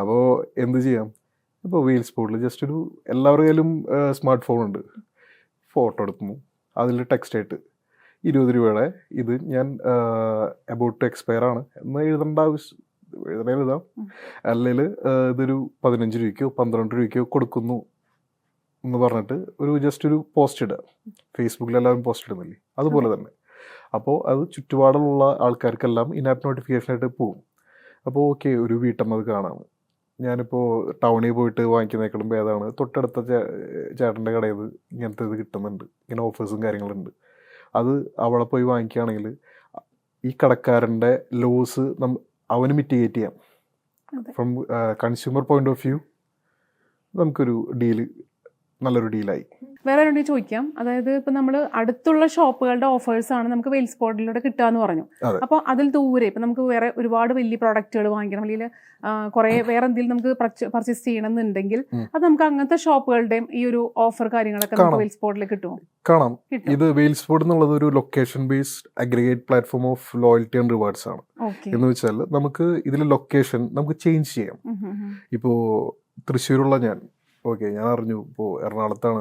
അപ്പോൾ എന്ത് ചെയ്യാം, ഇപ്പോൾ വീൽ സ്പോട്ടിൽ ജസ്റ്റ് ഒരു എല്ലാവരുടെ കയ്യിലും സ്മാർട്ട് ഫോൺ ഉണ്ട്. ഫോട്ടോ എടുക്കുന്നു, അതിൽ ടെക്സ്റ്റ് ആയിട്ട് 20 രൂപയുടെ ഇത് ഞാൻ അബൌട്ട് ടു എക്സ്പയർ ആണ് എന്ന് എഴുതാം, അല്ലെങ്കിൽ ഇതൊരു 15 രൂപയ്ക്കോ 12 രൂപയ്ക്കോ കൊടുക്കുന്നു എന്ന് പറഞ്ഞിട്ട് ജസ്റ്റ് ഒരു പോസ്റ്റ് ഇടുക. ഫേസ്ബുക്കിൽ എല്ലാവരും പോസ്റ്റ് ഇടുന്നില്ലേ, അതുപോലെ തന്നെ. അപ്പോൾ അത് ചുറ്റുപാടുള്ള ആൾക്കാർക്കെല്ലാം ഇനാപ്പ് നോട്ടിഫിക്കേഷനായിട്ട് പോകും. അപ്പോൾ ഓക്കെ, ഒരു വീട്ടമ്മ അത് കാണാം, ഞാനിപ്പോൾ ടൗണിൽ പോയിട്ട് വാങ്ങിക്കുന്നേക്കാളും ഭേദമാണ് തൊട്ടടുത്ത ചേട്ടൻ്റെ കടയിൽ നിന്ന് ഇങ്ങനത്തെ ഇത് കിട്ടുന്നുണ്ട്, ഇങ്ങനെ ഓഫേഴ്സും കാര്യങ്ങളുണ്ട്, അത് അവിടെ പോയി വാങ്ങിക്കുകയാണെങ്കിൽ ഈ കടക്കാരൻ്റെ ലോസ് അവന് മിറ്റിഗേറ്റ് ചെയ്യാം. From consumer point of view നമുക്കൊരു നല്ലൊരു ഡീലായി. വേറെ രണ്ട് ചോദിക്കാം, അതായത് ഇപ്പം നമ്മൾ അടുത്തുള്ള ഷോപ്പുകളുടെ ഓഫേഴ്സാണ് നമുക്ക് വെയിൽ സ്പോട്ടിലൂടെ കിട്ടുക എന്ന് പറഞ്ഞു. അപ്പോൾ അതിൽ ദൂരെ ഇപ്പം നമുക്ക് വേറെ ഒരുപാട് വലിയ പ്രോഡക്റ്റുകൾ വാങ്ങിക്കണം, അല്ലെങ്കിൽ കുറേ വേറെ എന്തെങ്കിലും നമുക്ക് പർച്ചേസ് ചെയ്യണം എന്നുണ്ടെങ്കിൽ അത് നമുക്ക് അങ്ങനത്തെ ഷോപ്പുകളുടെയും ഈ ഒരു ഓഫർ കാര്യങ്ങളൊക്കെ നമുക്ക് വെയിൽ സ്പോട്ടിൽ കിട്ടുമോ? കാണാം. ഇത് വെയിൽ സ്പോട്ട് എന്നുള്ളത് ഒരു location based aggregate platform of loyalty and rewards ആണ്. എന്ന് വെച്ചാൽ നമുക്ക് ഇതിൽ ലൊക്കേഷൻ നമുക്ക് ചേഞ്ച് ചെയ്യാം. ഇപ്പോൾ തൃശ്ശൂരുള്ള ഞാൻ അറിഞ്ഞു ഇപ്പോൾ എറണാകുളത്താണ്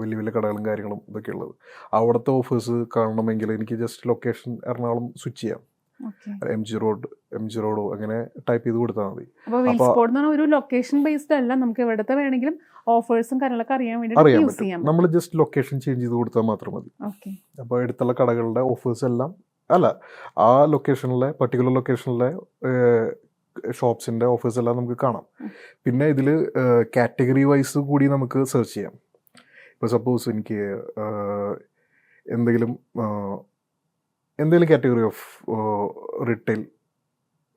വലിയ വലിയ കടകളും കാര്യങ്ങളും ഇതൊക്കെ ഉള്ളത്. അവിടുത്തെ ഓഫേഴ്സ് കാണണമെങ്കിൽ എനിക്ക് ജസ്റ്റ് ലൊക്കേഷൻ എറണാകുളം സ്വിച്ച് ചെയ്യാം. എം ജി റോഡോ അങ്ങനെ ടൈപ്പ് ചെയ്ത് കൊടുത്താൽ മതി. ഒരു ലൊക്കേഷൻ ബേസ്ഡ് അല്ല, നമുക്ക് എവിടത്തെ വേണമെങ്കിലും ഓഫേഴ്സും കാര്യങ്ങളൊക്കെ അറിയാൻ പറ്റും. നമ്മൾ ജസ്റ്റ് ലൊക്കേഷൻ ചേഞ്ച് ചെയ്ത് കൊടുത്താൽ മാത്രം മതി. അപ്പോൾ അടുത്തുള്ള കടകളുടെ ഓഫേഴ്സ് എല്ലാം ആ ലൊക്കേഷനിലെ പർട്ടിക്കുലർ ലൊക്കേഷനിലെ ഷോപ്സിൻ്റെ ഓഫേഴ്സ് എല്ലാം നമുക്ക് കാണാം. പിന്നെ ഇതിൽ കാറ്റഗറി വൈസ് കൂടി നമുക്ക് സെർച്ച് ചെയ്യാം. ഇപ്പോൾ സപ്പോസ് എനിക്ക് എന്തെങ്കിലും കാറ്റഗറി ഓഫ് റിട്ടെയിൽ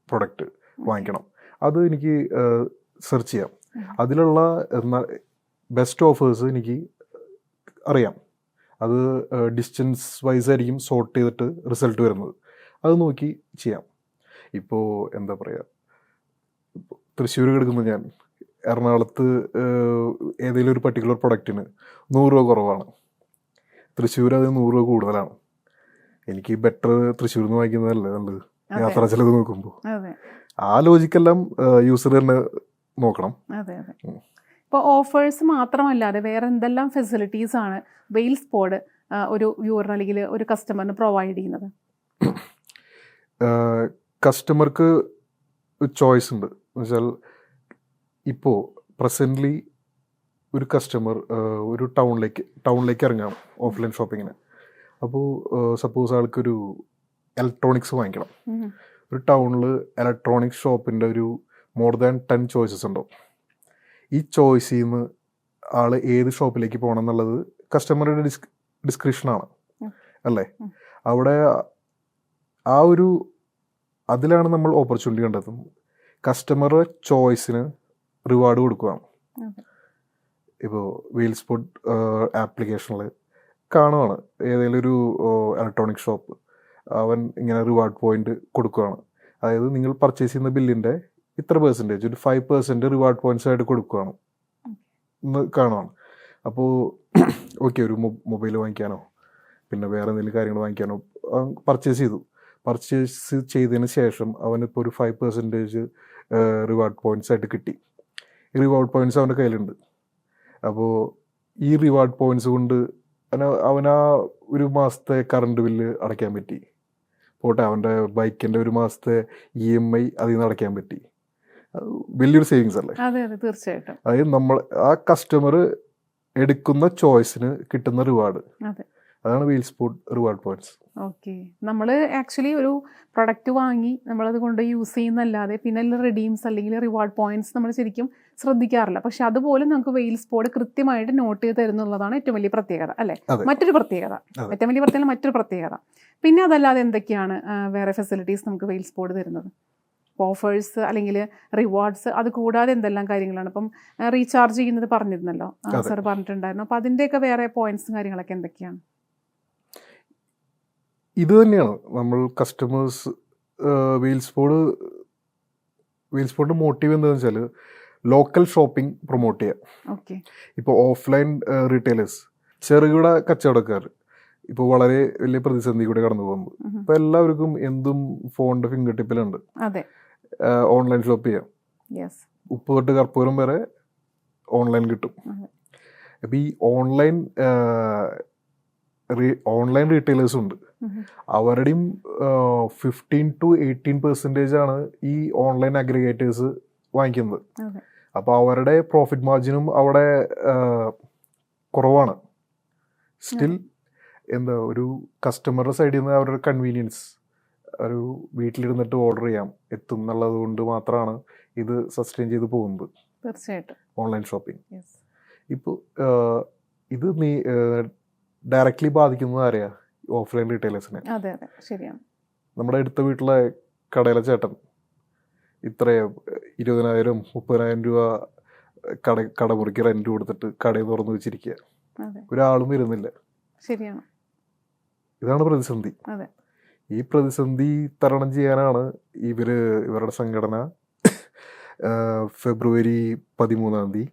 പ്രൊഡക്റ്റ് വാങ്ങിക്കണം, അത് എനിക്ക് സെർച്ച് ചെയ്യാം. അതിലുള്ള ബെസ്റ്റ് ഓഫേഴ്സ് എനിക്ക് അറിയാം. അത് ഡിസ്റ്റൻസ് വൈസ് ആയിരിക്കും സോർട്ട് ചെയ്തിട്ട് റിസൾട്ട് വരുന്നത്, അത് നോക്കി ചെയ്യാം. ഇപ്പോൾ എന്താ പറയുക, തൃശ്ശൂർ കിടക്കുന്ന ഞാൻ എറണാകുളത്ത് ഏതെങ്കിലും ഒരു പർട്ടിക്കുലർ പ്രൊഡക്റ്റിന് 100 രൂപ കുറവാണ്, തൃശ്ശൂർ അത് 100 രൂപ കൂടുതലാണ്. എനിക്ക് ബെറ്റർ തൃശ്ശൂരിൽ നിന്ന് വാങ്ങിക്കുന്നതല്ലേ നല്ലത് യാത്രാ ചെലവ് നോക്കുമ്പോൾ. ആ ലോജിക്കെല്ലാം യൂസർ തന്നെ നോക്കണം. ഇപ്പോൾ ഓഫേഴ്സ് മാത്രമല്ലാതെ വേറെ എന്തെല്ലാം ഫെസിലിറ്റീസ് ആണ് വെയിൽ സ്പോട്ട് ഒരു വ്യൂവറിന് അല്ലെങ്കിൽ ഒരു കസ്റ്റമറിന് പ്രൊവൈഡ് ചെയ്യുന്നത്? കസ്റ്റമർക്ക് ചോയ്സ് ഉണ്ട്. എന്നുവെച്ചാൽ ഇപ്പോൾ പ്രസൻ്റ്ലി ഒരു കസ്റ്റമർ ഒരു ടൗണിലേക്ക് ഇറങ്ങാം ഓഫ്ലൈൻ ഷോപ്പിങ്ങിന്. അപ്പോൾ സപ്പോസ് ആൾക്കൊരു ഇലക്ട്രോണിക്സ് വാങ്ങിക്കണം. ഒരു ടൗണിൽ ഇലക്ട്രോണിക്സ് ഷോപ്പിൻ്റെ ഒരു മോർ ദാൻ 10 ചോയ്സസ് ഉണ്ടാവും. ഈ ചോയ്സിൽ നിന്ന് ആൾ ഏത് ഷോപ്പിലേക്ക് പോകണം എന്നുള്ളത് കസ്റ്റമറുടെ ഡിസ്ക്രിപ്ഷനാണ് അല്ലേ. അവിടെ അതിലാണ് നമ്മൾ ഓപ്പർച്യൂണിറ്റി കണ്ടെത്തുന്നത്. കസ്റ്റമറുടെ ചോയ്സിന് റിവാർഡ് കൊടുക്കുകയാണ്. ഇപ്പോൾ വെയിൽ സ്പോട്ട് ആപ്ലിക്കേഷനിൽ കാണുവാണ് ഏതെങ്കിലും ഒരു ഇലക്ട്രോണിക് ഷോപ്പ്, അവൻ ഇങ്ങനെ റിവാർഡ് പോയിന്റ് കൊടുക്കുകയാണ്. അതായത് നിങ്ങൾ പർച്ചേസ് ചെയ്യുന്ന ബില്ലിൻ്റെ ഇത്ര പെർസെൻറ്റേജ്, ഒരു 5% റിവാർഡ് പോയിന്റ്സ് ആയിട്ട് കൊടുക്കുകയാണ് എന്ന് കാണുവാണ്. അപ്പോൾ ഓക്കെ, ഒരു മൊബൈൽ വാങ്ങിക്കാനോ പിന്നെ വേറെ എന്തെങ്കിലും കാര്യങ്ങൾ വാങ്ങിക്കാനോ പർച്ചേസ് ചെയ്തതിന് ശേഷം അവനിപ്പോൾ ഒരു 5% റിവാർഡ് പോയിന്റ്സ് ആയിട്ട് കിട്ടി. ഈ റിവാർഡ് പോയിന്റ്സ് അവൻ്റെ കയ്യിലുണ്ട്. അപ്പോൾ ഈ റിവാർഡ് പോയിന്റ്സ് കൊണ്ട് അവനാ ഒരു മാസത്തെ കറണ്ട് ബില്ല് അടയ്ക്കാൻ പറ്റി. പോട്ടെ, അവൻ്റെ ബൈക്കിൻ്റെ ഒരു മാസത്തെ EMI അതിൽ നിന്ന് അടയ്ക്കാൻ പറ്റി. വലിയൊരു സേവിങ്സ് അല്ലേ? അതെ, തീർച്ചയായിട്ടും. അതായത് നമ്മൾ ആ കസ്റ്റമർ എടുക്കുന്ന ചോയ്സിന് കിട്ടുന്ന റിവാർഡ്, അതാണ് വെയിൽ സ്പോട്ട് റിവാർഡ് പോയിന്റ്സ്. ഓക്കെ, നമ്മൾ ആക്ച്വലി ഒരു പ്രൊഡക്റ്റ് വാങ്ങി നമ്മളത് കൊണ്ട് യൂസ് ചെയ്യുന്നല്ലാതെ പിന്നെ റിഡീംസ് അല്ലെങ്കിൽ റിവാർഡ് പോയിന്റ്സ് നമ്മൾ ശരിക്കും ശ്രദ്ധിക്കാറില്ല. പക്ഷെ അതുപോലെ നമുക്ക് വെയിൽ സ്പോട്ട് കൃത്യമായിട്ട് നോട്ട് ചെയ്ത് തരുന്നുള്ളതാണ് ഏറ്റവും വലിയ പ്രത്യേകത അല്ലേ? മറ്റൊരു പ്രത്യേകത. പിന്നെ അതല്ലാതെ എന്തൊക്കെയാണ് വേറെ ഫെസിലിറ്റീസ് നമുക്ക് വെയിൽ സ്പോട്ട് തരുന്നത്? ഓഫേഴ്സ് അല്ലെങ്കിൽ റിവാർഡ്സ്, അത് കൂടാതെ എന്തെല്ലാം കാര്യങ്ങളാണ്? ഇപ്പം റീചാർജ് ചെയ്യുന്നത് പറഞ്ഞിരുന്നല്ലോ, സാർ പറഞ്ഞിട്ടുണ്ടായിരുന്നു. അപ്പോൾ അതിൻ്റെയൊക്കെ വേറെ പോയിന്റ്സും കാര്യങ്ങളൊക്കെ എന്തൊക്കെയാണ്? ഇത് തന്നെയാണ് നമ്മൾ കസ്റ്റമേഴ്സ് വെയിൽ സ്പോട്ട് മോട്ടീവ് എന്താണെന്ന് വെച്ചാൽ ലോക്കൽ ഷോപ്പിംഗ് പ്രൊമോട്ട് ചെയ്യുക. ഇപ്പോൾ ഓഫ്ലൈൻ റീറ്റെയിലേഴ്സ്, ചെറുകിട കച്ചവടക്കാർ ഇപ്പോൾ വളരെ വലിയ പ്രതിസന്ധി കൂടെ കടന്നു പോകുന്നത്. ഇപ്പോൾ എല്ലാവർക്കും എന്തും ഫോണിൻ്റെ ഫിംഗർ ടിപ്പിലുണ്ട്, ഓൺലൈൻ ഷോപ്പ് ചെയ്യാം. യെസ്. ഉപ്പ് തൊട്ട് കർപ്പൂരം വരെ ഓൺലൈൻ കിട്ടും. അപ്പോൾ ഈ ഓൺലൈൻ റീറ്റെയിലേഴ്സും ഉണ്ട്. അവരുടെയും 15-18% ആണ് ഈ ഓൺലൈൻ അഗ്രിഗേറ്റേഴ്സ് വാങ്ങിക്കുന്നത്. അപ്പോൾ അവരുടെ പ്രോഫിറ്റ് മാർജിനും അവിടെ കുറവാണ്. സ്റ്റിൽ എന്താ ഒരു കസ്റ്റമറുടെ സൈഡിൽ നിന്ന് അവരുടെ കൺവീനിയൻസ്, ഒരു വീട്ടിലിരുന്നിട്ട് ഓർഡർ ചെയ്യാം എത്തും എന്നുള്ളത് കൊണ്ട് മാത്രമാണ് ഇത് സസ്റ്റെയിൻ ചെയ്ത് പോകുന്നത്. തീർച്ചയായിട്ടും ഓൺലൈൻ ഷോപ്പിംഗ് ഇപ്പോൾ ഇത് ഡയറക്റ്റ്ലി ബാധിക്കുന്നത് ആരെയാ? ഓഫ്ലൈൻ റീറ്റെയിലേഴ്സിനെ. അതെ അതെ, ശരിയാണ്. നമ്മുടെ അടുത്ത വീട്ടിലെ കടയിലെ ചേട്ടൻ ഇത്ര 20,000-30,000 രൂപ കടമുറിക്ക് റെന്റ് കൊടുത്തിട്ട് കടയിൽ തുറന്നു വെച്ചിരിക്കുക, ഒരാളും വരുന്നില്ല. ശരിയാണ്. ഇതാണ് പ്രതിസന്ധി. അതെ. ഈ പ്രതിസന്ധി തരണം ചെയ്യാനാണ് ഇവരുടെ സംഘടന ഫെബ്രുവരി 13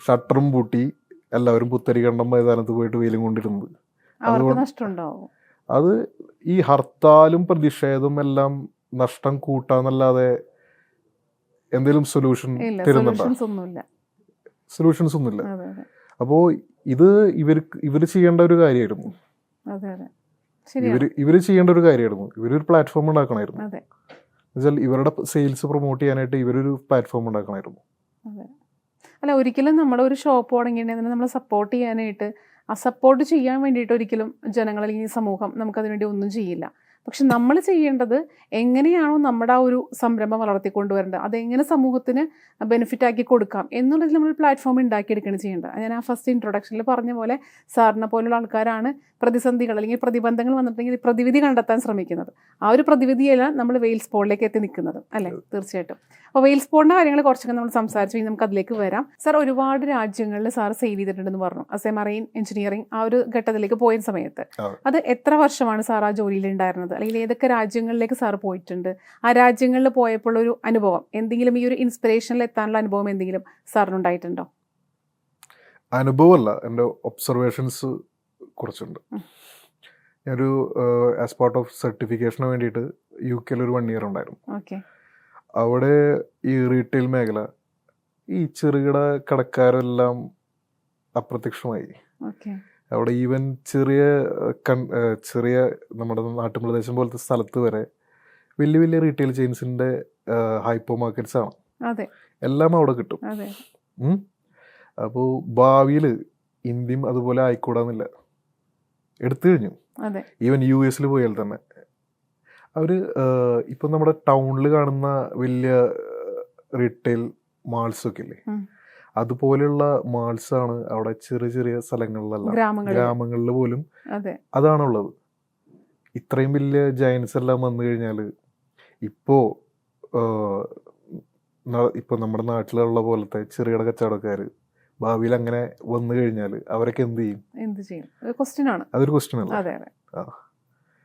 ഷട്ടറും പൂട്ടി എല്ലാവരും പുത്തരിക്കണ്ടം മൈതാനത്ത് പോയിട്ട് വെയിലും കൊണ്ടിരുന്നത്. അത് ഈ ഹർത്താലും പ്രതിഷേധവും എല്ലാം നഷ്ടം കൂട്ടാന്നല്ലാതെ എന്തെങ്കിലും സൊല്യൂഷൻ തരുന്നുണ്ടോ? സൊല്യൂഷൻസ് ഒന്നുമില്ല. അപ്പോൾ ഇത് ഇവർ ചെയ്യേണ്ട ഒരു കാര്യമായിരുന്നു. ഇവര് ചെയ്യേണ്ട ഒരു കാര്യമായിരുന്നു. ഇവരൊരു പ്ലാറ്റ്ഫോം ഉണ്ടാക്കണമായിരുന്നു. എന്നുവെച്ചാൽ ഇവരുടെ സെയിൽസ് പ്രൊമോട്ട് ചെയ്യാനായിട്ട് ഇവരൊരു പ്ലാറ്റ്ഫോം ഉണ്ടാക്കണമായിരുന്നു. അല്ല, ഒരിക്കലും നമ്മുടെ ഒരു ഷോപ്പ് തുടങ്ങിയിട്ടുണ്ടെങ്കിൽ നമ്മളെ സപ്പോർട്ട് ചെയ്യാനായിട്ട്, സപ്പോർട്ട് ചെയ്യാൻ വേണ്ടിയിട്ട് ഒരിക്കലും ജനങ്ങൾ അല്ലെങ്കിൽ സമൂഹം നമുക്കതിനുവേണ്ടി ഒന്നും ചെയ്യില്ല. പക്ഷെ നമ്മൾ ചെയ്യേണ്ടത് എങ്ങനെയാണോ നമ്മുടെ ആ ഒരു സംരംഭം വളർത്തിക്കൊണ്ടുവരേണ്ടത്, അതെങ്ങനെ സമൂഹത്തിന് ബെനിഫിറ്റ് ആക്കി കൊടുക്കാം എന്നുള്ളതിൽ നമ്മൾ പ്ലാറ്റ്ഫോം ഉണ്ടാക്കിയെടുക്കുകയാണ് ചെയ്യേണ്ടത്. ഞാൻ ആ ഫസ്റ്റ് ഇൻട്രൊഡക്ഷനിൽ പറഞ്ഞ പോലെ സാറിനെ പോലുള്ള ആൾക്കാരാണ് പ്രതിസന്ധികൾ അല്ലെങ്കിൽ പ്രതിബന്ധങ്ങൾ വന്നിട്ടുണ്ടെങ്കിൽ പ്രതിവിധി കണ്ടെത്താൻ ശ്രമിക്കുന്നത്. ആ ഒരു പ്രതിവിധിയെല്ലാം നമ്മൾ വെയിൽസ് പോളിലേക്ക് എത്തി നിൽക്കുന്നത് അല്ലേ? തീർച്ചയായിട്ടും. അപ്പോൾ വെയിൽസ് പോളിൻ്റെ കാര്യങ്ങൾ കുറച്ചൊക്കെ നമ്മൾ സംസാരിച്ചു കഴിഞ്ഞാൽ നമുക്ക് അതിലേക്ക് വരാം. സാർ ഒരുപാട് രാജ്യങ്ങളിൽ സാർ സേവ് ചെയ്തിട്ടുണ്ടെന്ന് പറഞ്ഞു. ആസ് എ മറൈൻ എഞ്ചിനീയറിംഗ് ആ ഒരു ഘട്ടത്തിലേക്ക് പോയ സമയത്ത് അത് എത്ര വർഷമാണ് സാർ ആ ജോലിയിൽ ഉണ്ടായിരുന്നത്, അല്ലെങ്കിൽ ഏതൊക്കെ രാജ്യങ്ങളിലേക്ക് സാർ പോയിട്ടുണ്ട്? ആ രാജ്യങ്ങളിൽ പോയപ്പോൾ ഒരു അനുഭവം, എന്തെങ്കിലും ഈ ഒരു ഇൻസ്പിറേഷനിൽ എത്താനുള്ള അനുഭവം എന്തെങ്കിലും സാറിനുണ്ടായിട്ടുണ്ടോ? അനുഭവമല്ല, എൻ്റെ ഒബ്സർവേഷൻസ് കുറച്ചുണ്ട്. ഞാനൊരു ആസ് പാർട്ട് ഓഫ് സർട്ടിഫിക്കേഷന് വേണ്ടിയിട്ട് UK ഒരു 1 year ഉണ്ടായിരുന്നു. അവിടെ ഈ റീറ്റെയിൽ മേഖല, ഈ ചെറുകിട കടക്കാരെല്ലാം അപ്രത്യക്ഷമായി. അവിടെ ഈവൻ ചെറിയ നമ്മുടെ നാട്ടുപ്രദേശം പോലത്തെ സ്ഥലത്ത് വരെ വലിയ വലിയ റീറ്റെയിൽ ചെയിൻസിൻ്റെ ഹൈപ്പർ മാർക്കറ്റ്സ് ആണ്, എല്ലാം അവിടെ കിട്ടും. അപ്പോൾ ഭാവിയിൽ ഇന്ത്യയും അതുപോലെ ആയിക്കൂടാന്നില്ല, എടുത്തു കഴിഞ്ഞു. ഈവൻ US പോയാൽ തന്നെ അവർ ഇപ്പം നമ്മുടെ ടൗണിൽ കാണുന്ന വലിയ റീറ്റെയിൽ മാൾസൊക്കെ ഇല്ലേ, അതുപോലെയുള്ള മാൾസാണ് അവിടെ ചെറിയ ചെറിയ സ്ഥലങ്ങളിലെല്ലാം, ഗ്രാമങ്ങളിൽ പോലും അതാണുള്ളത്. ഇത്രയും വലിയ ജയൻസ് എല്ലാം വന്നു കഴിഞ്ഞാൽ ഇപ്പോൾ നമ്മുടെ നാട്ടിലുള്ള പോലത്തെ ചെറുകിട കച്ചവടക്കാർ ഭാവിയിൽ അങ്ങനെ വന്നു കഴിഞ്ഞാൽ അവരൊക്കെ എന്ത് ചെയ്യും? അതൊരു ക്വസ്റ്റ്യൻ ആണ്. അതൊരു ക്വസ്റ്റ്യൻ അല്ല.